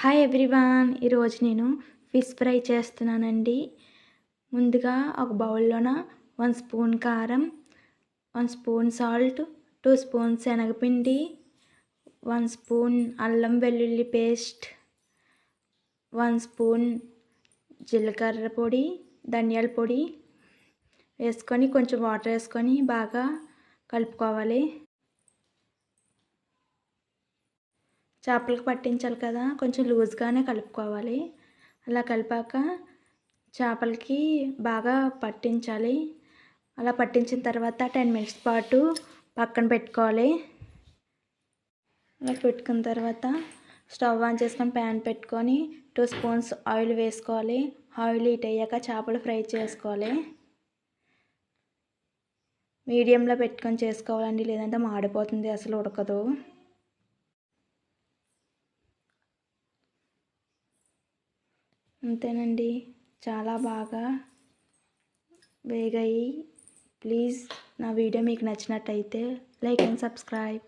Hi everyone, ఈరోజు నేను fish fry చేస్తున్నానండి. ముందుగా ఒక బౌల్లోన 1 స్పూన్ కారం, 1 స్పూన్ సాల్ట్, 2 స్పూన్స్ శనగపిండి, 1 స్పూన్ అల్లం వెల్లుల్లి పేస్ట్, 1 స్పూన్ జీలకర్ర పొడి, ధనియాల పొడి వేసుకొని కొంచెం వాటర్ వేసుకొని బాగా కలుపుకోవాలి. చేపలకు పట్టించాలి కదా, కొంచెం లూజ్గానే కలుపుకోవాలి. అలా కలిపాక చేపలకి బాగా పట్టించాలి. అలా పట్టించిన తర్వాత 10 మినిట్స్ పాటు పక్కన పెట్టుకోవాలి. అలా పెట్టుకున్న తర్వాత స్టవ్ ఆన్ చేసుకొని ప్యాన్ పెట్టుకొని 2 స్పూన్స్ ఆయిల్ వేసుకోవాలి. ఆయిల్ హీట్ అయ్యాక చేపలు ఫ్రై చేసుకోవాలి. మీడియంలో పెట్టుకొని చేసుకోవాలండి, లేదంటే మాడిపోతుంది, అసలు ఉడకదు. అంతేనండి, చాలా బాగా వేగాయి. ప్లీజ్ నా వీడియో మీకు నచ్చినట్టయితే లైక్ అండ్ సబ్స్క్రైబ్.